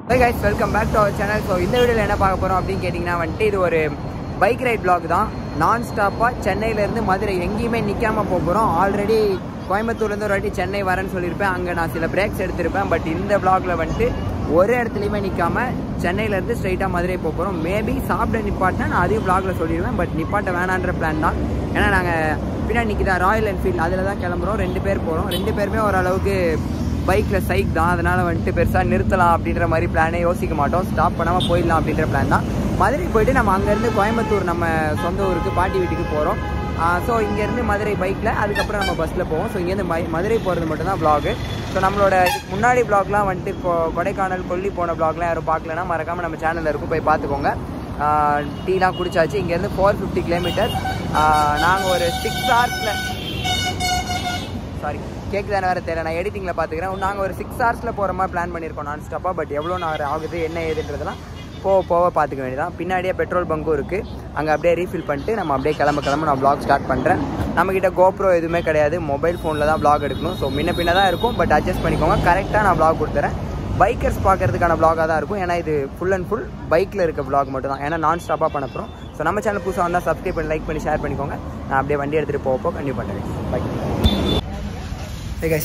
Hey guys, welcome back to our channel. So இந்த வீடியோல என்ன பார்க்க போறோம் அப்படினு கேட்டிங்கனா வந்து இது ஒரு பைக் ரைட் vlog தான். நான் ஸ்டாப்பா சென்னையில இருந்து மதுரை எங்கேயுமே நிக்காம போறோம். ஆல்ரெடி கோயம்புத்தூர்ல இருந்து ஒரு வாட்டி சென்னை வரேன்னு சொல்லிருப்பேன். அங்க நான் சில பிரேக்ஸ் எடுத்திருப்பேன். பட் இந்த vlogல வந்து ஒரு இடத்துலயுமே நிக்காம சென்னையில இருந்து ஸ்ட்ரைட்டா மதுரை போறோம். மேபி சாப்பிட நிப்பாட்டினா நான் அதே vlogல சொல்லிடுவேன். பட் நிப்பாட்ட வேணான்ற பிளான் தான். ஏன்னா நாங்க பின்னாடி நிக்கிதா ராயல் என்ஃபீல்ட் அதில் தான் கிளம்புறோம். 2 பேர் போகிறோம். 2 பேருமே ஓரளவுக்கு பைக்கில் சைக் தான். அதனால் வந்துட்டு பெருசாக நிறுத்தலாம் அப்படின்ற மாதிரி பிளானே யோசிக்க மாட்டோம். ஸ்டாப் பண்ணாமல் போயிடலாம் அப்படின்ற பிளான் தான். மதுரை போயிட்டு நம்ம அங்கேருந்து கோயம்புத்தூர் நம்ம சொந்த ஊருக்கு பாட்டி வீட்டுக்கு போகிறோம். ஸோ இங்கேருந்து மதுரை பைக்கில் அதுக்கப்புறம் நம்ம பஸ்ஸில் போவோம். ஸோ இங்கேருந்து மதுரை போகிறது மட்டும்தான் vlog. ஸோ நம்மளோட முன்னாடி vlogலாம் வந்துட்டு இப்போ கொடைக்கானல் கொல்லி போன vlogலாம் யாரும் பார்க்கலன்னா மறக்காமல் நம்ம சேனலில் இருக்கும் போய் பார்த்துக்கோங்க. டீலாம் குடிச்சாச்சு. இங்கேருந்து 450 கிலோமீட்டர். நாங்கள் ஒரு 6 ஹவர்ஸில் சாரி கேட்குதானே வேறு தெரியல, நான் எடிட்டிங்கில் பார்த்துக்கிறேன். நாங்கள் ஒரு 6 ஹவர்ஸில் போகிற மாதிரி பிளான் பண்ணியிருக்கோம் நான் ஸ்டாப்பாக. பட் எவ்வளோ நேரம் ஆகுது என்ன ஏதுன்றதெல்லாம் போக பார்த்துக்க வேண்டியதான். பின்னாடியே பெட்ரோல் பங்கும் இருக்குது. அங்கே அப்படியே ரீஃபில் பண்ணிட்டு நம்ம அப்படியே கிளம்ப நான் vlog ஸ்டார்ட் பண்ணுறேன். நம்மக்கிட்ட கோப்ரோ எதுவுமே கிடையாது. மொபைல் ஃபோனில் தான் vlog எடுக்கணும். ஸோ முன்ன தான் இருக்கும். பட் அட்ஜஸ்ட் பண்ணிக்கோங்க. கரெக்டாக நான் vlog கொடுத்துறேன். பைக்கர்ஸ் பார்க்கறதுக்கான vlog-ஆக தான் இருக்கும். ஏன்னா இது ஃபுல் அண்ட் ஃபுல் பைக்கில் இருக்க vlog மட்டும் தான். ஏன்னா நான் ஸ்டாப்பாக பண்ண போகிறோம். ஸோ நம்ம சேனல் புதுசாக வந்தால் சப்ஸ்கிரைப் பண்ணி லைக் பண்ணி ஷேர் பண்ணிக்கோங்க. நான் அப்படியே வண்டி எடுத்துகிட்டு போக கண்டிப்பாக பண்ணுறேன். பைக்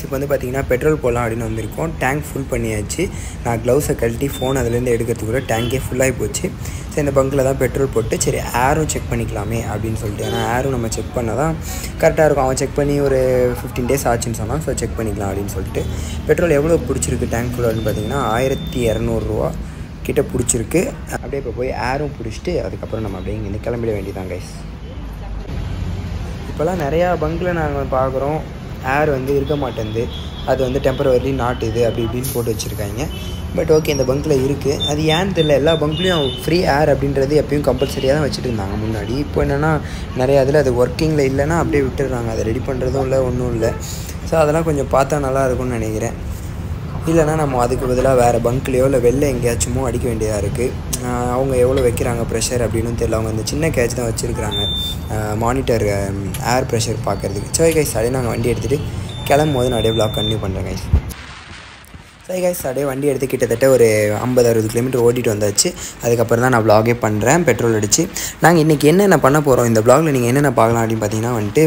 இப்போ வந்து பார்த்திங்கன்னா பெட்ரோல் போடலாம் அப்படின்னு வந்திருக்கோம். டேங்க் ஃபுல் பண்ணியாச்சு. நான் க்ளவுஸை கழட்டி ஃபோன் அதுலேருந்து எடுக்கிறதுக்குள்ள டேங்கே ஃபுல்லாகி போச்சு. ஸோ இந்த பங்கில் தான் பெட்ரோல் போட்டு சரி ஏரும் செக் பண்ணிக்கலாமே அப்படின்னு சொல்லிட்டு, ஏன்னா ஏரும் நம்ம செக் பண்ணால் தான் கரெக்டாக இருக்கும். அவன் செக் பண்ணி ஒரு 15 days ஆச்சுன்னு சொன்னான். ஸோ செக் பண்ணிக்கலாம் அப்படின்னு சொல்லிட்டு பெட்ரோல் எவ்வளோ பிடிச்சிருக்கு டேங்க் ஃபுல் அப்படின்னு பார்த்தீங்கன்னா 1200 ரூபா கிட்ட பிடிச்சிருக்கு. அப்படியே இப்போ போய் ஏரும் பிடிச்சிட்டு அதுக்கப்புறம் நம்ம அப்படியே இங்கேருந்து கிளம்பிட வேண்டியதான் கைஸ். இப்போல்லாம் நிறையா பங்கில் நாங்கள் பார்க்குறோம் ஏர் வந்து இருக்க மாட்டேங்குது. அது வந்து டெம்பரவரி நாட் இது அப்படி இப்படின்னு போட்டு வச்சுருக்காங்க. பட் ஓகே இந்த பங்கில் இருக்குது. அது ஏன்னு தெரியல. எல்லா பங்க்லேயும் ஃப்ரீ ஏர் அப்படின்றது எப்பயும் கம்பல்சரியாக தான் வச்சுட்டு இருந்தாங்க முன்னாடி. இப்போ என்னென்னா நிறையா இதில் அது ஒர்க்கிங்கில் இல்லைன்னா அப்படியே விட்டுடுறாங்க. அதை ரெடி பண்ணுறதும் இல்லை ஒன்றும் இல்லை. ஸோ அதெல்லாம் கொஞ்சம் பார்த்தா நல்லா இருக்கும்னு நினைக்கிறேன். இல்லைனா நம்ம அதுக்கு பதிலாக வேறு பங்க்லேயோ இல்லை வெளில எங்கேயாச்சுமோ அடிக்க வேண்டியதாக இருக்குது. அவங்க எவ்வளோ வைக்கிறாங்க ப்ரெஷர் அப்படின்னு தெரியல. அவங்க இந்த சின்ன கேட்ச் தான் வச்சுருக்குறாங்க மானிட்டர் ஏர் ப்ரெஷர் பார்க்குறதுக்கு. சரி கைஸ் அப்படியே நாங்கள் வண்டி எடுத்துகிட்டு கிளம்பும் போது நான் அப்படியே vlog கண்டினியூ பண்ணுறேன் கைஸ். சரி கைஸ் அப்படியே வண்டி எடுத்து கிட்டத்தட்ட ஒரு 50-60 கிலோமீட்டர் ஓட்டிகிட்டு வந்தாச்சு. அதுக்கப்புறம் தான் நான் vlog பண்ணுறேன் பெட்ரோல் அடித்து. நாங்கள் இன்றைக்கி என்னென்ன பண்ண போகிறோம் இந்த vlogல நீங்கள் என்னென்ன பார்க்கலாம் அப்படின்னு பார்த்தீங்கன்னா வந்துட்டு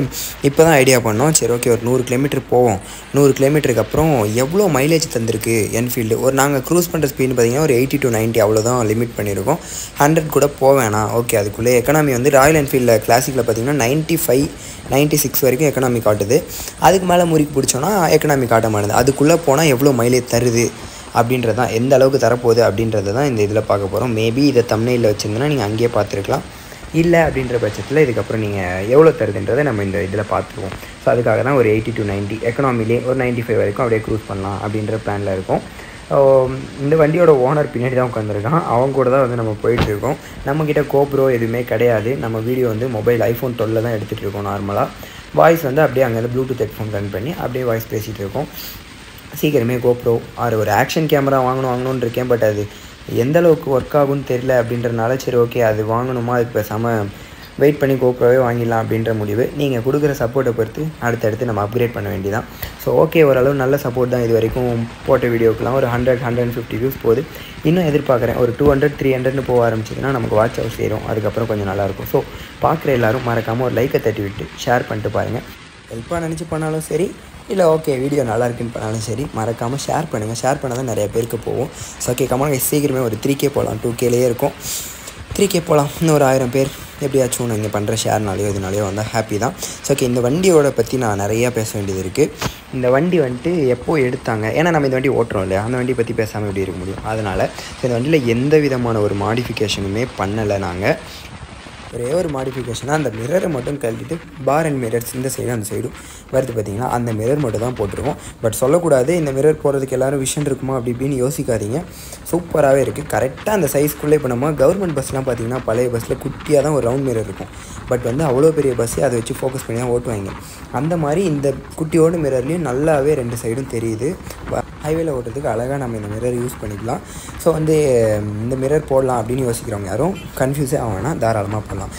இப்போ தான் ஐடியா பண்ணோம். சரி ஓகே ஒரு 100 கிலோமீட்டர் போவோம். 100 கிலோமீட்டருக்கு அப்புறம் எவ்வளோ மைலேஜ் தந்திருக்கு என்ஃபீல்டு. ஒரு நாங்கள் க்ரூஸ் பண்ணுற ஸ்பீடுன்னு பார்த்தீங்கன்னா ஒரு 80 to 90 அவ்வளோதான் லிமிட் பண்ணியிருக்கோம். 100 கூட போவேணா. ஓகே அதுக்குள்ளே எக்கனாமி வந்து ராயல் என்ஃபீல்டில் கிளாசிக்கில் பார்த்தீங்கன்னா 95, 96 வரைக்கும் எக்கனாமி காட்டுது. அதுக்கு மேலே முறுக்கி பிடிச்சோன்னா எக்கனாமி காட்ட மாட்டேது. அதுக்குள்ளே போனால் எவ்வளோ மைலேஜ் தருது அப்படின்றது தான், எந்த அளவுக்கு தரப்போகுது அப்படின்றது தான் இந்த இதில் பார்க்க போகிறோம். மேபி இதை தம்ப்நெயிலில் வச்சுருந்தோன்னா நீங்கள் அங்கேயே பார்த்துருக்கலாம். இல்லை அப்படின்ற பட்சத்தில் இதுக்கப்புறம் நீங்கள் எவ்வளோ தருதுன்றதை நம்ம இந்த இதில் பார்த்துருவோம். ஸோ அதுக்காக தான் ஒரு 80 to 90 எக்கனாமிலே ஒரு 95 வரைக்கும் அப்படியே க்ரூஸ் பண்ணலாம் அப்படின்ற பிளானில் இருக்கும். இந்த வண்டியோட ஓனர் பின்னாடி தான் உட்காந்துருக்கான். அவங்க கூட தான் வந்து நம்ம போயிட்டுருக்கோம். நம்மக்கிட்ட கோப்ரோ எதுவுமே கிடையாது. நம்ம வீடியோ வந்து மொபைல் iPhone 12 தான் எடுத்துகிட்டு இருக்கோம். நார்மலாக வாய்ஸ் வந்து அப்படியே அங்கேருந்து ப்ளூடூத் ஹெட்ஃபோன் ரன் பண்ணி அப்படியே வாய்ஸ் பேசிகிட்டு இருக்கோம். சீக்கிரமே கோப்ரோ ஒரு ஆக்ஷன் கேமரா வாங்கணும்னு இருக்கேன். பட் அது எந்த அளவுக்கு ஒர்க் ஆகும்னு தெரியல அப்படின்றனால சரி ஓகே அது வாங்கணுமா அதுக்கு பேசாமல் வெயிட் பண்ணி கோப்ரோவே வாங்கிடலாம் அப்படின்ற முடிவு. நீங்கள் கொடுக்குற சப்போர்ட்டை பொறுத்து அடுத்தடுத்து நம்ம அப்கிரேட் பண்ண வேண்டியதான். ஸோ ஓகே ஓரளவு நல்ல சப்போர்ட் தான். இது வரைக்கும் போட்ட வீடியோக்கெலாம் ஒரு 100-150 வியூஸ் போகுது. இன்னும் எதிர்பார்க்குறேன் ஒரு 200-300ன்னு போக ஆரம்பிச்சிதுன்னா நமக்கு வாட்ச் ஹவர்ஸ் சேரும். அதுக்கப்புறம் கொஞ்சம் நல்லாயிருக்கும். ஸோ பார்க்குற எல்லோரும் மறக்காமல் ஒரு லைக்கை தட்டி விட்டு ஷேர் பண்ணிட்டு பாருங்கள். ஹெல்ப்பாக நினச்சி பண்ணாலும் சரி இல்லை ஓகே வீடியோ நல்லா இருக்குன்னு பண்ணாலும் சரி மறக்காமல் ஷேர் பண்ணுங்கள். ஷேர் பண்ணால் தான் நிறைய பேருக்கு போகும். ஸோ ஓகே கமெண்ட் சீக்கிரமே ஒரு 3K போகலாம். 2Kலேயே இருக்கும். 3K போகலாம். இன்னும் ஒரு 1000 பேர் எப்படியாச்சும் நான் இங்கே பண்ணுற ஷேர்னாலேயோ இதனாலேயோ வந்தால் ஹாப்பி தான். ஸோ ஓகே இந்த வண்டியோட பற்றி நான் நிறையா பேச வேண்டியது இருக்குது. இந்த வண்டி வந்துட்டு எப்போ எடுத்தாங்க, ஏன்னா நம்ம இந்த வண்டி ஓட்டுறோம் இல்லையா, அந்த வண்டி பற்றி பேசாமல் எப்படி இருக்க முடியும். அதனால் இந்த வண்டியில் எந்த விதமான ஒரு மாடிஃபிகேஷனுமே பண்ணலை. நாங்கள் ஒரே ஒரு மாடிஃபிகேஷனாக அந்த மிரரை மட்டும் கழட்டிட்டு பார் அண்ட் மிரர்ஸ் இந்த சைடும் அந்த சைடும் வருது பார்த்திங்கன்னா அந்த மிரர் மட்டும் தான் போட்டிருக்கோம். பட் சொல்லக்கூடாது இந்த மிரர் போடுறதுக்கு எல்லோரும் விஷன் இருக்குமா அப்படி இப்படின்னு யோசிக்காதீங்க. சூப்பராகவே இருக்குது. கரெக்டாக அந்த சைஸ்க்குள்ளே இப்போ நம்ம கவர்மெண்ட் பஸ்லாம் பார்த்திங்கன்னா பழைய பஸ்ஸில் குட்டியாக தான் ஒரு ரவுண்ட் மிரர் இருக்கும். பட் வந்து அவ்வளோ பெரிய பஸ்ஸே அதை வச்சு ஃபோக்கஸ் பண்ணி தான் ஓட்டுவாங்க. அந்த மாதிரி இந்த குட்டியோட மிரர்லேயும் நல்லாவே 2 சைடும் தெரியுது. ஹைவேல ஓட்டுறதுக்கு அழகாக நம்ம இந்த மிரர் யூஸ் பண்ணிக்கலாம். ஸோ வந்து இந்த மிரர் போடலாம் அப்படின்னு யோசிக்கிறவங்க யாரும் கன்ஃபியூஸே ஆகணும்னா தாராளமாக போடலாம்.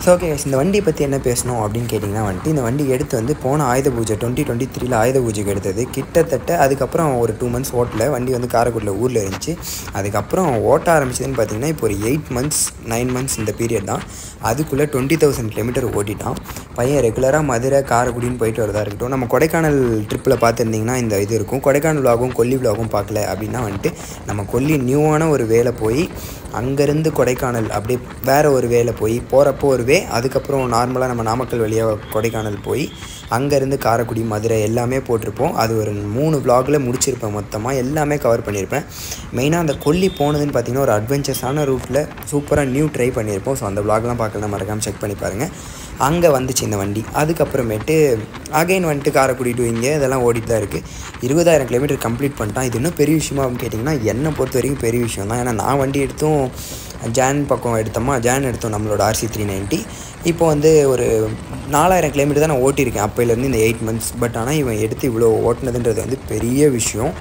ஸோ ஓகே இந்த வண்டியை பற்றி என்ன பேசணும் அப்படின்னு கேட்டிங்கன்னா வந்துட்டு இந்த வண்டி எடுத்து வந்து போன ஆயுத பூஜை 2023 ஆயுத பூஜைக்கு எடுத்தது. கிட்டத்தட்ட அதுக்கப்புறம் ஒரு 2 months ஓட்டல. வண்டி வந்து காரைக்குடியில் ஊரில் இருந்துச்சு. அதுக்கப்புறம் ஓட்ட ஆரம்பிச்சதுன்னு பார்த்தீங்கன்னா இப்போ ஒரு 8 months 9 months இந்த பீரியட் தான். அதுக்குள்ளே 20,000 கிலோமீட்டர் ஓட்டிட்டான் பையன். ரெகுலராக மதுரை காரைக்குடின்னு போயிட்டு வரதா இருக்கட்டும். நம்ம கொடைக்கானல் ட்ரிப்பில் பார்த்துருந்திங்கன்னா இந்த இது இருக்கும். கொடைக்கானல் விலாகும் கொல்லி விலாகும் பார்க்கல அப்படின்னா வந்துட்டு நம்ம கொல்லி நியூவான ஒரு வேலை போய் அங்கேருந்து கொடைக்கானல் அப்படியே வேறு ஒரு வேலை போய் போகிறப்போ ஒரு வே, அதுக்கப்புறம் நார்மலாக நம்ம நாமக்கல் வழியாக கொடைக்கானல் போய் அங்கேருந்து காரைக்குடி மதுரை எல்லாமே போட்டிருப்போம். அது ஒரு 3 vlogல முடிச்சிருப்பேன். மொத்தமாக எல்லாமே கவர் பண்ணியிருப்பேன். மெயினாக அந்த கொல்லி போனதுன்னு பார்த்திங்கன்னா ஒரு அட்வென்ச்சர்ஸான ரூட்டில் சூப்பராக நியூ ட்ரை பண்ணியிருப்போம். ஸோ அந்த vlogலாம் பார்க்கலாம், மறக்காமல் செக் பண்ணி பாருங்கள். அங்கே வந்துச்சு இந்த வண்டி. அதுக்கப்புறமேட்டு அகைன் வந்துட்டு காரைக்குடி டு இங்கே இதெல்லாம் ஓடிட்டு தான் இருக்குது. 20,000 கிலோமீட்டர் கம்ப்ளீட் பண்ணிட்டான். இது இன்னும் பெரிய விஷயமா அப்படின்னு கேட்டிங்கன்னா என்னை பொறுத்த வரைக்கும் பெரிய விஷயம் தான். ஏன்னா நான் வண்டி எடுத்தும் ஜான் பக்கம் ஜான் எடுத்தோம் நம்மளோட RC 390. இப்போ வந்து ஒரு 4,000 கிலோமீட்டர் தான் நான் ஓட்டியிருக்கேன் அப்போலேருந்து இந்த 8 months. பட் ஆனால் இவன் எடுத்து இவ்வளோ ஓட்டினதுன்றது வந்து பெரிய விஷயம்.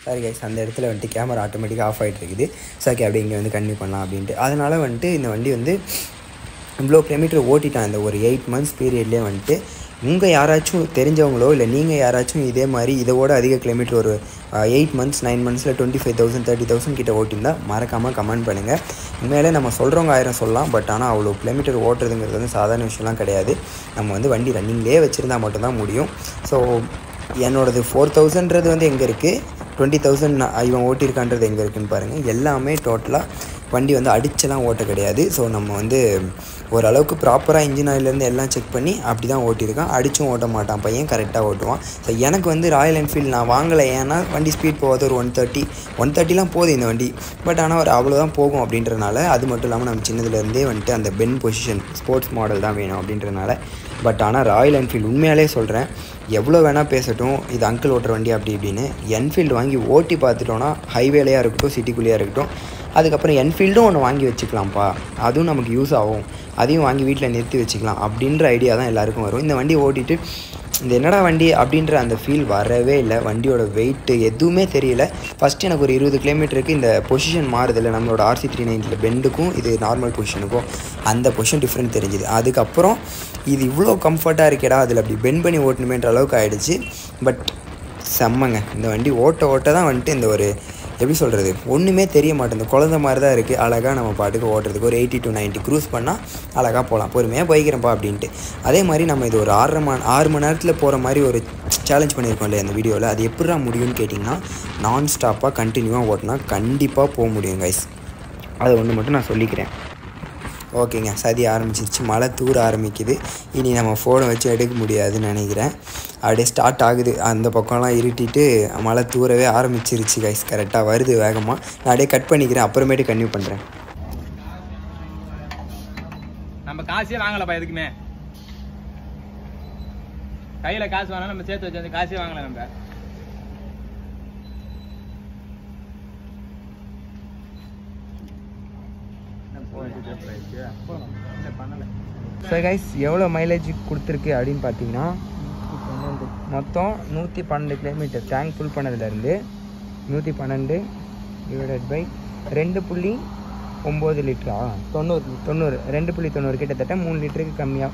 சாரி கைஸ், அந்த இடத்துல வந்துட்டு கேமரா ஆட்டோமேட்டிக்காக ஆஃப் ஆகிட்டு இருக்குது. ஸோ ஓகே அப்படியே இங்கே வந்து கன்டினியூ பண்ணலாம் அப்படின்ட்டு. அதனால் வந்துட்டு இந்த வண்டி வந்து இவ்வளோ கிலோமீட்டர் ஓட்டிட்டான் இந்த ஒரு 8 months பீரியட்லேயே வந்துட்டு. உங்கள் யாராச்சும் தெரிஞ்சவங்களோ இல்லை நீங்கள் யாராச்சும் இதே மாதிரி இதோட அதிக கிலோமீட்டர் ஒரு 8 months 9 monthsல 25,000 30,000 கிட்ட ஓட்டியிருந்தால் மறக்காமல் கமெண்ட் பண்ணுங்கள். உண்மையிலே நம்ம சொல்கிறவங்க 1000 சொல்லலாம். பட் ஆனால் அவ்வளோ கிலோமீட்டர் ஓட்டுறதுங்கிறது வந்து சாதாரண விஷயம்லாம் கிடையாது. நம்ம வந்து வண்டி ரன்னிங்லேயே வச்சுருந்தா மட்டும்தான் முடியும். ஸோ என்னோடது 4,000ன்றது வந்து எங்கே இருக்குது, 20,000 இவன் ஓட்டியிருக்கான்றது எங்கே இருக்குதுன்னு பாருங்கள். எல்லாமே டோட்டலாக வண்டி வந்து அடிச்செல்லாம் ஓட்ட கிடையாது. ஸோ நம்ம வந்து ஓரளவுக்கு ப்ராப்பராக இன்ஜின் ஆயிலேருந்து எல்லாம் செக் பண்ணி அப்படி தான் ஓட்டியிருக்கான். அடிச்சும் ஓட்ட மாட்டான் பையன், கரெக்டாக ஓட்டுவான். ஸோ எனக்கு வந்து ராயல் என்ஃபீல்டு நான் வாங்கலை. ஏன்னா வண்டி ஸ்பீட் போகாது, ஒரு 130 போகுது இந்த வண்டி. பட் ஆனால் ஒரு அவ்வளோதான் போகும் அப்படின்றனால. அது மட்டும் இல்லாமல் நம்ம சின்னதுலேருந்தே வந்துட்டு அந்த பென் பொசிஷன் ஸ்போர்ட்ஸ் மாடல் தான் வேணும் அப்படின்றனால. பட் ஆனால் ராயல் என்ஃபீல்டு உண்மையாலே சொல்கிறேன், எவ்வளோ வேணால் பேசட்டும் இது அங்கிள் ஓட்டுற வண்டி அப்படி இப்படின்னு, என்ஃபீல்டு வாங்கி ஓட்டி பார்த்துட்டோன்னா ஹைவேலையாக இருக்கட்டும் சிட்டிக்குள்ளேயாக இருக்கட்டும், அதுக்கப்புறம் என்ஃபீல்டும் ஒன்று வாங்கி வச்சுக்கலாம்ப்பா, அதுவும் நமக்கு யூஸ் ஆகும், அதையும் வாங்கி வீட்டில் நிறுத்தி வச்சுக்கலாம் அப்படின்ற ஐடியா தான் எல்லாருக்கும் வரும். இந்த வண்டி ஓட்டிட்டு இந்த என்னடா வண்டி அப்படின்ற அந்த ஃபீல் வரவே இல்லை. வண்டியோட வெயிட்டு எதுவுமே தெரியல. ஃபஸ்ட்டு எனக்கு ஒரு 20 கிலோமீட்டருக்கு இந்த பொசிஷன் மாறுதில்லை. நம்மளோட RC 390 பெண்டுக்கும் இது நார்மல் பொசிஷனுக்கும் அந்த பொசிஷன் டிஃப்ரெண்ட் தெரிஞ்சுது. அதுக்கப்புறம் இது இவ்வளோ கம்ஃபர்ட்டாக இருக்கேடா அதில் அப்படி பெண்ட் பண்ணி ஓட்டணுமேன்ற அளவுக்கு ஆகிடுச்சு. பட் செம்மங்க, இந்த வண்டி ஓட்ட தான் வந்துட்டு இந்த ஒரு எப்படி சொல்கிறது ஒன்றுமே தெரிய மாட்டேங்குது. குழந்த மாதிரி தான் இருக்குது. அழகாக நம்ம பாட்டுக்கு ஓட்டுறதுக்கு ஒரு 80 to 90 க்ரூஸ் பண்ணால் அழகாக போகலாம். பொறுமையாக போய்க்கிறேன்ப்பா அப்படின்ட்டு. அதே மாதிரி நம்ம இது ஒரு 6 மணி நேரத்தில் போகிற மாதிரி ஒரு சேலஞ்ச் பண்ணியிருக்கோம் இல்லையா அந்த வீடியோவில். அது எப்படிடா முடியும்னு கேட்டிங்கன்னா, நான் ஸ்டாப்பாக கண்டினியூவாக ஓட்டினா கண்டிப்பாக போக முடியும் கைஸ். அதை ஒன்று மட்டும் நான் சொல்லிக்கிறேன். ஓகேங்க, சதி ஆரம்பிச்சிருச்சு, மழை தூர ஆரம்பிக்குது. இனி நம்ம ஃபோனை வச்சு எடுக்க முடியாதுன்னு நினைக்கிறேன். அப்படியே ஸ்டார்ட் ஆகுது, அந்த பக்கம்லாம் இருட்டிட்டு மழை தூரவே ஆரம்பிச்சிருச்சு கைஸ். கரெக்டாக வருது வேகமாக. நான் அப்படியே கட் பண்ணிக்கிறேன், அப்புறமேட்டு கன்டினியூ பண்ணுறேன். நம்ம காசே வாங்கலப்பா, எதுக்குமே கையில் காசு வாங்கினா நம்ம சேர்த்து வச்சு அந்த காசே வாங்கல. நம்ம ஸோ கைஸ் எவ்வளோ மைலேஜ் கொடுத்துருக்கு அப்படின்னு பார்த்தீங்கன்னா, மொத்தம் 112 கிலோமீட்டர் டேங்க் ஃபுல் பண்ணதுலேருந்து 112 டிவைடட் பை 2.9 லிட்டரா 90 2.90 கிட்டத்தட்ட 3 லிட்டருக்கு கம்மியாக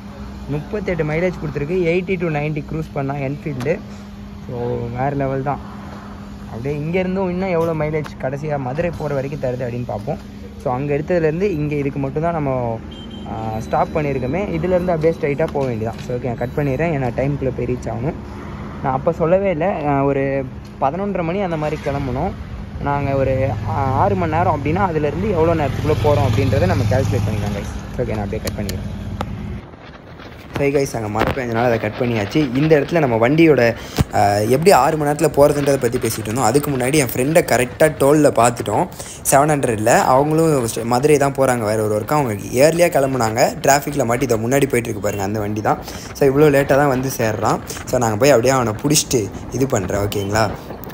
38 மைலேஜ் கொடுத்துருக்கு. 80 to 90 க்ரூஸ் பண்ணால் என்ஃபீல்டு. ஸோ வேறு லெவல் தான். அப்படியே இங்கேருந்தும் இன்னும் எவ்வளோ மைலேஜ் கடைசியாக மதுரை போகிற வரைக்கும் தருது அப்படின்னு பார்ப்போம். ஸோ அங்கே எடுத்ததுலேருந்து இங்கே இதுக்கு மட்டும்தான் நம்ம ஸ்டாப் பண்ணியிருக்கோமே. இதிலேருந்து அப்படியே ஸ்ட்ரைட்டாக போக வேண்டியதான். ஸோ ஓகே, நான் கட் பண்ணிடுறேன். ஏன்னா டைமுக்குள்ளே போய் ரீச் ஆகணும். நான் அப்போ சொல்லவே இல்லை, ஒரு 11:30 மணி அந்த மாதிரி கிளம்பணும். நாங்கள் ஒரு 6 மணி நேரம் அப்படின்னா அதுலேருந்து எவ்வளோ நேரத்துக்குள்ளே போகிறோம் அப்படின்றத நம்ம கேல்குலேட் பண்ணிக்கலாம் கைஸ். ஓகே, நான் அப்படியே கட் பண்ணிக்கிறேன். கைஸ் அங்கே மழை பெஞ்சனால அதை கட் பண்ணியாச்சு. இந்த இடத்துல நம்ம வண்டியோட எப்படி 6 மணி நேரத்தில் போகிறதுன்றதை பற்றி பேசிகிட்டு இருந்தோம். அதுக்கு முன்னாடி என் ஃப்ரெண்டை கரெக்டாக டோலில் பார்த்துட்டோம். 700 அவங்களும் மதுரை தான் போகிறாங்க வேறு ஒரு ஒர்க்கு. அவங்க ஏர்லியாக கிளம்புனாங்க. டிராஃபிக்கில் மாட்டி இதை முன்னாடி போயிட்டுருக்கு பாருங்கள் அந்த வண்டி தான். ஸோ இவ்வளோ லேட்டாக தான் வந்து சேர்றான். ஸோ நாங்கள் போய் அப்படியே அவனை பிடிச்சிட்டு இது பண்ணுறேன். ஓகேங்களா,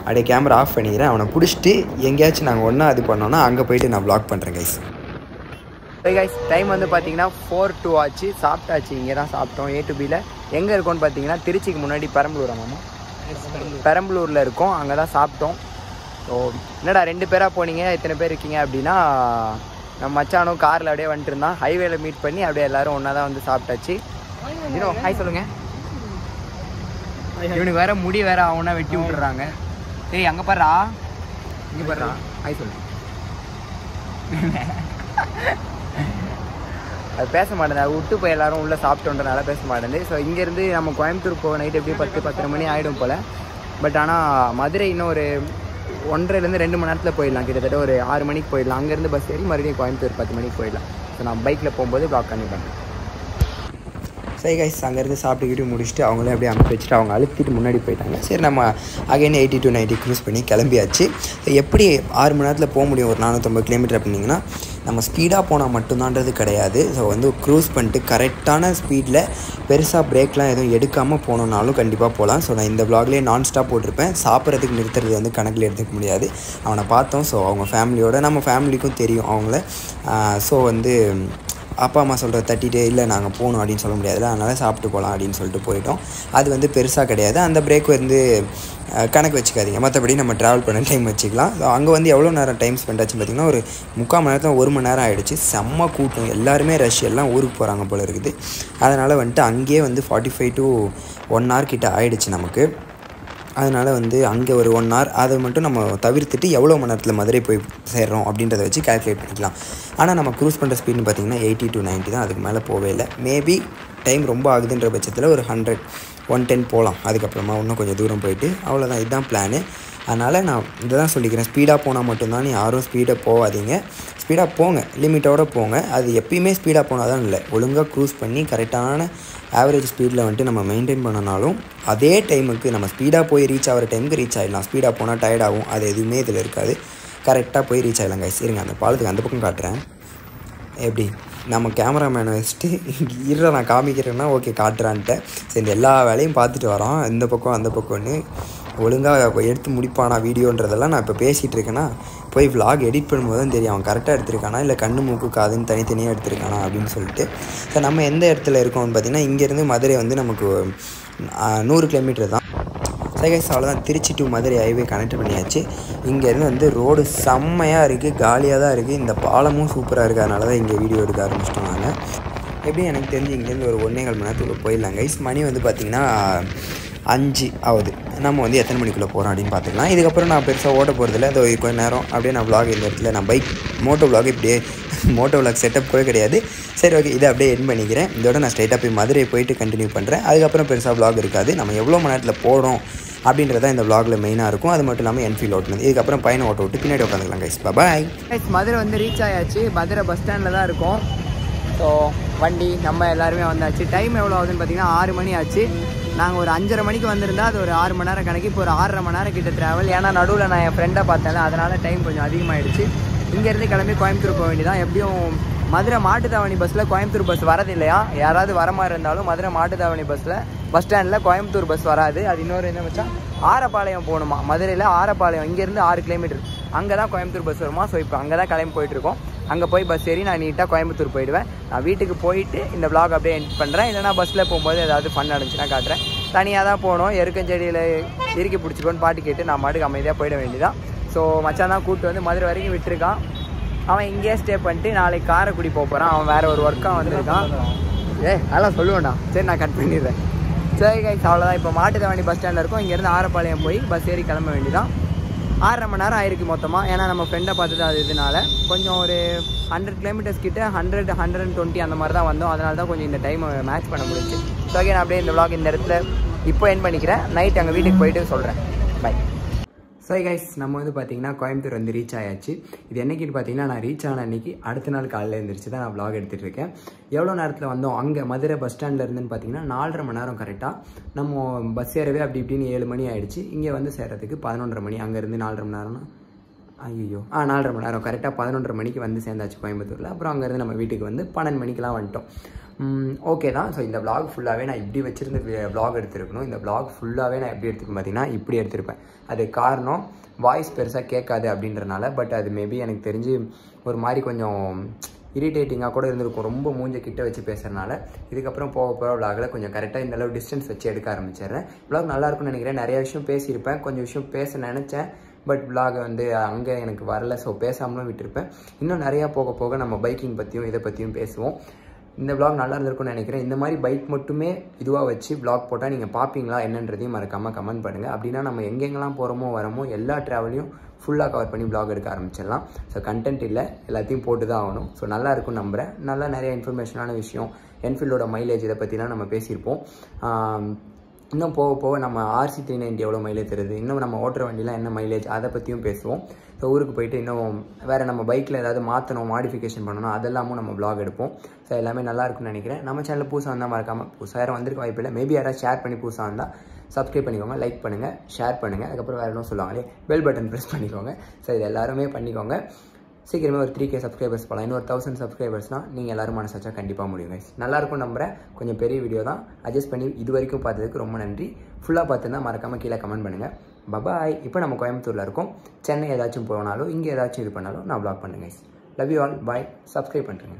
அப்படியே கேமரா ஆஃப் பண்ணிக்கிறேன். அவனை பிடிச்சிட்டு எங்கேயாச்சும் நாங்கள் ஒன்றா இது பண்ணோன்னா அங்கே போய்ட்டு நான் வ்ளாக் பண்ணுறேன் கைஸ். கைஸ் டைம் வந்து பார்த்தீங்கன்னா 4:02 ஆச்சு. சாப்பிட்டாச்சு, இங்கே தான் சாப்பிட்டோம். A to Bயில் எங்கே இருக்கோன்னு பார்த்தீங்கன்னா திருச்சிக்கு முன்னாடி பெரம்பலூர். ஆமாம், பெரம்பலூரில் இருக்கோம். அங்கே தான் சாப்பிட்டோம். ஸோ என்னடா 2 பேராக போனீங்க, எத்தனை பேர் இருக்கீங்க அப்படின்னா நம்ம மச்சானும் காரில் அப்படியே வந்துட்டு இருந்தான். ஹைவேல மீட் பண்ணி அப்படியே எல்லாரும் ஒன்றா தான் வந்து சாப்பிட்டாச்சு. இன்னும் ஹாய் சொல்லுங்க. இவனுக்கு வேற முடி வேற அவனா வெட்டி விட்டுறாங்க. ஏய் அங்கே பாடுறா, இங்கே பாடுறா, ஹாய் சொல்லு. அது பேச மாட்டேன், அது விட்டு போய் எல்லாரும் உள்ளே சாப்பிட்டோன்றனால பேச மாட்டேங்குது. ஸோ இங்கேருந்து நம்ம கோயம்புத்தூர் போக நைட்டு எப்படியும் 10-10:30 மணி ஆகிடும் போல். பட் ஆனால் மதுரை இன்னும் ஒரு 1.5 to 2 மணி நேரத்தில் போயிடலாம். கிட்டத்தட்ட ஒரு 6 மணிக்கு போயிடலாம். அங்கேருந்து பஸ் ஏறி மறுபடியும் கோயம்புத்தூர் 10 மணிக்கு போயிடலாம். ஸோ நான் பைக்கில் போகும்போது ப்ளாக் பண்ணி பண்ணுறேன். சரி கைஸ், அங்கேருந்து சாப்பிட்டுக்கிட்டு முடிச்சுட்டு அவங்களே அப்படியே அனுப்பி வச்சுட்டு அவங்க அழுத்திட்டு முன்னாடி போயிட்டாங்க. சரி நம்ம அகைன் 80 to 90 க்ரூஸ் பண்ணி கிளம்பியாச்சு. எப்படி 6 மணி நேரத்தில் போக முடியும் ஒரு 450 கிலோமீட்டர் அப்படின்னிங்கன்னா, நம்ம ஸ்பீடாக போனால் மட்டும்தான்றது கிடையாது. ஸோ வந்து க்ரூஸ் பண்ணிட்டு கரெக்டான ஸ்பீடில் பெருசாக பிரேக்லாம் எதுவும் எடுக்காமல் போனோன்னாலும் கண்டிப்பாக போகலாம். ஸோ நான் இந்த வ்ளாக்லேயே நான் ஸ்டாப் போட்டிருப்பேன். சாப்பிட்றதுக்கு நிறுத்துறது வந்து கணக்கில் எடுத்துக்க முடியாது. அவனை பார்த்தோம். ஸோ அவங்க ஃபேமிலியோட, நம்ம ஃபேமிலிக்கும் தெரியும் அவங்கள. ஸோ வந்து அப்பா அம்மா சொல்கிற தட்டிட்டு இல்லை நாங்கள் போகணும் அப்படின்னு சொல்ல முடியாதுல்ல, அதனால் சாப்பிட்டு போகலாம் அப்படின்னு சொல்லிட்டு போயிட்டோம். அது வந்து பெருசாக கிடையாது. அந்த பிரேக் வந்து கணக்கு வச்சுக்காதீங்க. மற்றபடி நம்ம ட்ராவல் பண்ண டைம் வச்சுக்கலாம். அங்கே வந்து எவ்வளோ நேரம் டைம் ஸ்பெண்ட் ஆச்சுன்னு பார்த்திங்கன்னா, ஒரு 3/4 மணி நேரத்தில் 1 மணி நேரம் ஆகிடுச்சு. செம்ம கூட்டம், எல்லாருமே ரஷ், எல்லாம் ஊருக்கு போகிறாங்க போல் இருக்குது. அதனால் வந்துட்டு அங்கேயே வந்து 45 to 1 hour கிட்ட ஆகிடுச்சு நமக்கு. அதனால் வந்து அங்கே ஒரு 1 hour அதை மட்டும் நம்ம தவிர்த்துட்டு எவ்வளோ மணி நேரத்தில் மதுரை போய் சேர்றோம் அப்படின்றத வச்சு கால்குலேட் பண்ணிக்கலாம். ஆனால் நம்ம க்ரூஸ் பண்ணுற ஸ்பீட்னு பார்த்திங்கன்னா 80 to 90 தான். அதுக்கு மேலே போவே இல்லை. மேபி டைம் ரொம்ப ஆகுதுன்ற பட்சத்தில் ஒரு 100-110 போகலாம். அதுக்கப்புறமா இன்னும் கொஞ்சம் தூரம் போயிட்டு அவ்வளோதான். இதுதான் பிளானு. அதனால் நான் இதை தான் சொல்லிக்கிறேன், ஸ்பீடாக போனால் மட்டும்தான். யாரும் ஸ்பீடாக போகாதீங்க. ஸ்பீடாக போங்க, லிமிட்டோடு போங்க. அது எப்பயுமே ஸ்பீடாக போனால் தான் இல்லை, ஒழுங்காக க்ரூஸ் பண்ணி கரெக்டான ஆவரேஜ் ஸ்பீடில் வந்துட்டு நம்ம மெயின்டைன் பண்ணனாலும் அதே டைமுக்கு நம்ம ஸ்பீடாக போய் ரீச் ஆகிற டைமுக்கு ரீச் ஆகிடலாம். ஸ்பீடாக போனால் டயர்டாகும், அது எதுவுமே இதில் இருக்காது. கரெக்டாக போய் ரீச் ஆகிடலாம் கைஸ். இருங்க அந்த பாலத்துக்கு அந்த பக்கம் காட்டுறேன். எப்படி நம்ம கேமராமேனை வச்சுட்டு இருற நான் காமிக்கிறேன்னா ஓகே காட்டுறான்ட்டு. சரி இந்த எல்லா வேலையும் பார்த்துட்டு வரோம், இந்த பக்கம் அந்த பக்கம்னு ஒழுங்காக எடுத்து முடிப்பானா வீடியோன்றதெல்லாம் நான் இப்போ பேசிகிட்டு இருக்கேன்னா, போய் vlog எடிட் பண்ணும்போது தான் தெரியும் அவன் கரெக்டாக எடுத்திருக்கானா இல்லை கண்ணு மூக்கு காதுன்னு தனித்தனியாக எடுத்திருக்கானா அப்படின்னு சொல்லிட்டு. ஸோ நம்ம எந்த இடத்துல இருக்கோம்னு பார்த்திங்கன்னா, இங்கேருந்து மதுரை வந்து நமக்கு 100 கிலோமீட்டர் தான். கைஸ் அவ்வளோதான். Trichy to Madurai highway connect பண்ணியாச்சு. இங்கேருந்து வந்து ரோடு செம்மையாக இருக்குது, காலியாக தான் இருக்குது. இந்த பாலமும் சூப்பராக இருக்குது. அதனால தான் இங்கே வீடியோ எடுக்க ஆரம்பிச்சிட்டோம் நாங்கள். எப்படியும் எனக்கு தெரிஞ்சு இங்கேருந்து ஒரு 1.25 மணி நேரத்துக்குள்ளே போயிடலாம் கைஸ். மணி வந்து பார்த்திங்கன்னா 5 ஆகுது. நம்ம வந்து எத்தனை மணிக்குள்ளே போகிறோம் அப்படின்னு பார்த்துக்கலாம். இதுக்கப்புறம் நான் பெருசாக ஓட்ட போகிறதில்ல. அது கொஞ்சம் நேரம் அப்படியே நான் vlog இந்த இடத்துல நான் பைக் மோட்டோ vlog இப்படியே மோட்டோ vlog செட்டப் கூட கிடையாது. சரி ஓகே, இதை அப்படியே எண்ட் பண்ணிக்கிறேன். இதோட நான் ஸ்ட்ரைட்டாக போய் மதுரை போயிட்டு கண்டினியூ பண்ணுறேன். அதுக்கப்புறம் பெருசாக vlog இருக்காது. நம்ம எவ்வளோ மணி நேரத்தில் போகிறோம் அப்படின்றத இந்த vlogல மெயினாக இருக்கும். அது மட்டும் இல்லாமல் என்ஃபீல்ட் ஓட்டுனது. இதுக்கப்புறம் பையனை ஓட்ட விட்டு பின்னாடி உட்காந்துக்கலாம் கைஸ். Bye guys. மதுரை வந்து ரீச் ஆயாச்சு. மதுரை பஸ் ஸ்டாண்டில் தான் இருக்கும். ஸோ வண்டி நம்ம எல்லாருமே வந்தாச்சு. டைம் எவ்வளோ ஆகுதுன்னு பார்த்தீங்கன்னா 6 மணி ஆச்சு. நாங்கள் ஒரு 5:30 மணிக்கு வந்திருந்தால் அது ஒரு 6 மணி நேரம் கணக்கு. இப்போ ஒரு 6.5 மணி நேரம் கிட்ட ட்ராவல். ஏன்னா நடுவில் நான் என் ஃப்ரெண்டை பார்த்தேன், அதனால் டைம் கொஞ்சம் அதிகமாகிடுச்சு. இங்கேருந்து கிளம்பி கோயம்புத்தூர் போக வேண்டியதான். எப்படியும் மதுரை மாட்டுத்தாவணி பஸ்ஸில் கோயம்புத்தூர் பஸ் வரது இல்லையா? யாராவது வர மாதிரி இருந்தாலும் மதுரை மாட்டுத்தாவணி பஸ் ஸ்டாண்டில் கோயம்புத்தூர் பஸ் வராது. அது இன்னொரு என்ன வச்சா ஆரப்பாளையம் போகணுமா. மதுரையில் ஆரப்பாளையம் இங்கேருந்து 6 கிலோமீட்டர், அங்கே தான் கோயம்புத்தூர் பஸ் வருமா. ஸோ இப்போ அங்கே தான் கிளம்பி போயிட்டுருக்கோம். அங்கே போய் பஸ் ஏறி நான் நீட்டாக கோயம்புத்தூர் போயிடுவேன். நான் வீட்டுக்கு போயிட்டு இந்த vlog அப்படியே எண்ட் பண்ணுறேன். இல்லைனா பஸ்ஸில் போகும்போது ஏதாவது ஃபன் நடந்துச்சுன்னா காட்டுறேன். தனியாக தான் போகணும். எருக்கஞ்செடியில் இறுக்கி பிடிச்சிக்கோன்னு பாட்டு கேட்டு நான் மாட்டுக்கு அமைதியாக போயிட வேண்டியதான். ஸோ மச்சான் தான் கூப்பிட்டு வந்து மதுரை வரைக்கும் விட்டுருக்கான். அவன் இங்கேயே ஸ்டே பண்ணிட்டு நாளைக்கு காரைக்குடி போக போகிறான். அவன் வேறு ஒரு ஒர்க்காக வந்திருக்கான். அதெல்லாம் சொல்லுவேன்டா. சரி நான் கட் பண்ணிடுறேன். சரி கைஸ் அவ்வளோதான். இப்போ மாட்டுத்தாவணி பஸ் ஸ்டாண்டில் இருக்கும். இங்கேருந்து ஆரப்பாளையம் போய் பஸ் ஏறி கிளம்ப வேண்டியதான். 6.5 மணி நேரம் ஆயிருக்கு மொத்தமாக. ஏன்னா நம்ம ஃப்ரெண்டை பார்த்துட்டு அது இதனால கொஞ்சம் ஒரு 100 கிலோமீட்டர்ஸ் கிட்ட 100-120 அந்த மாதிரி தான் வந்தோம். அதனால தான் கொஞ்சம் இந்த டைமை மேட்ச் பண்ண முடிஞ்சு. ஸோ ஓகே, நான் அப்படியே இந்த vlog இந்த இடத்துல இப்போ எண்ட் பண்ணிக்கிறேன். நைட் எங்கள் வீட்டுக்கு போயிட்டு சொல்கிறேன். பை. ஸோ கைஸ் நம்ம வந்து பார்த்திங்கன்னா கோயம்புத்தூர் வந்து ரீச் ஆயாச்சு. இது என்னைக்குன்னு பார்த்தீங்கன்னா, நான் ரீச் ஆன அன்றைக்கி அடுத்த நாள் காலையில் எழுந்திரிச்சு தான் நான் vlog எடுத்துகிட்டு இருக்கேன். எவ்வளோ நேரத்தில் வந்தோம் அங்கே மதுரை பஸ் ஸ்டாண்டில் இருந்துன்னு பார்த்தீங்கன்னா 4.5 மணி நேரம் கரெக்டாக. நம்ம பஸ் ஏறவே அப்படி இப்படின்னு 7 மணி ஆகிடுச்சு. இங்கே வந்து சேர்கிறதுக்கு 11:30 மணி. அங்கேருந்து 4.5 மணி நேரம்னா 4.5 மணி நேரம் கரெக்டாக 11:30 மணிக்கு வந்து சேர்ந்தாச்சு கோயம்புத்தூரில். அப்புறம் அங்கேருந்து நம்ம வீட்டுக்கு வந்து 12 மணிக்கெலாம் வந்துட்டோம். ஓகே தான். ஸோ இந்த vlog ஃபுல்லாகவே நான் இப்படி வச்சுருந்து vlog எடுத்துருக்கணும். இந்த vlog ஃபுல்லாகவே நான் எப்படி எடுத்துருப்பேன் பார்த்தீங்கன்னா இப்படி எடுத்திருப்பேன். அது காரணம் வாய்ஸ் பெருசாக கேட்காது அப்படின்றனால. பட் அது மேபி எனக்கு தெரிஞ்சு ஒரு மாதிரி கொஞ்சம் இரிட்டேட்டிங்காக கூட இருந்திருக்கும், ரொம்ப மூஞ்ச கிட்ட வச்சு பேசுறதுனால. இதுக்கப்புறம் போக போகிற vlogல கொஞ்சம் கரெக்டாக இந்த அளவு டிஸ்டன்ஸ் வச்சு எடுக்க ஆரம்பிச்சிடுறேன். vlog நல்லாயிருக்கும்னு நினைக்கிறேன். நிறைய விஷயம் பேசியிருப்பேன், கொஞ்சம் விஷயம் பேச நினச்சேன். பட் vlog வந்து அங்கே எனக்கு வரல. ஸோ பேசாமலும் விட்டுருப்பேன். இன்னும் நிறையா போக போக நம்ம பைக்கிங் பற்றியும் இதை பற்றியும் பேசுவோம். இந்த vlog நல்லா இருந்திருக்கும்னு நினைக்கிறேன். இந்த மாதிரி பைக் மட்டுமே இதுவாக வச்சு vlog போட்டால் நீங்கள் பார்ப்பீங்களா என்னன்றதையும் மறக்காமல் கமெண்ட் பண்ணுங்கள். அப்படின்னா நம்ம எங்கெங்கெல்லாம் போகிறோமோ வரமோ எல்லா ட்ராவலையும் ஃபுல்லாக கவர் பண்ணி vlog எடுக்க ஆரம்பிச்சிடலாம். ஸோ கண்டென்ட் இல்லை, எல்லாத்தையும் போட்டு தான் ஆகணும். ஸோ நல்லா இருக்கும்னு நம்புகிறேன். நல்லா நிறைய இன்ஃபர்மேஷனான விஷயம், என்ஃபீல்டோட மைலேஜ் இதை பற்றிலாம் நம்ம பேசியிருப்போம். இன்னும் போக போக நம்ம RC 390 எவ்வளோ மைலேஜ் தருது, இன்னும் நம்ம ஓட்டுற வண்டிலாம் என்ன மைலேஜ், அதை பற்றியும் பேசுவோம். ஸோ ஊருக்கு போயிட்டு இன்னும் வேறு நம்ம பைக்கில் ஏதாவது மாற்றணும், மாடிஃபிகேஷன் பண்ணணும், அதெல்லாமும் நம்ம vlog எடுப்போம். ஸோ எல்லாமே நல்லா இருக்குன்னு நினைக்கிறேன். நம்ம சேனலில் புதுசாக வந்தால் மறக்காமல், புதுசாக யாரும் வந்திருக்க வாய்ப்பு இல்லை, மேபி யாராவது ஷேர் பண்ணி புதுசாக வந்தால் சப்ஸ்கிரைப் பண்ணிக்கோங்க, லைக் பண்ணுங்கள், ஷேர் பண்ணுங்கள். அதுக்கப்புறம் வேறு எதுவும் சொல்லுவாங்களே பெல் பட்டன் ப்ரெஸ் பண்ணிக்கோங்க. ஸோ இது எல்லாருமே பண்ணிக்கோங்க. சீக்கிரமே ஒரு 3K சப்ஸ்கிரைபர்ஸ் போகலாம். இன்னும் ஒரு 1000 சப்ஸ்கிரைபர்ஸ்னால் நீங்கள் எல்லோரும் மனசாச்சா கண்டிப்பாக முடியும் கைஸ். நல்லாயிருக்கும் நம்புகிறேன். கொஞ்சம் பெரிய வீடியோ தான், அட்ஜஸ்ட் பண்ணி இது வரைக்கும் பார்த்ததுக்கு ரொம்ப நன்றி. ஃபுல்லாக பார்த்துருந்தா மறக்காமல் கீழே கமெண்ட் பண்ணுங்கள். பபாய். இப்போ நம்ம கோயம்புத்தூரில் இருக்கோம். சென்னை ஏதாச்சும் போனாலும் இங்கே ஏதாச்சும் இது பண்ணாலும் நான் vlog பண்ணுங்க guys. Love you all. Bye. Subscribe பண்ணுறேங்க.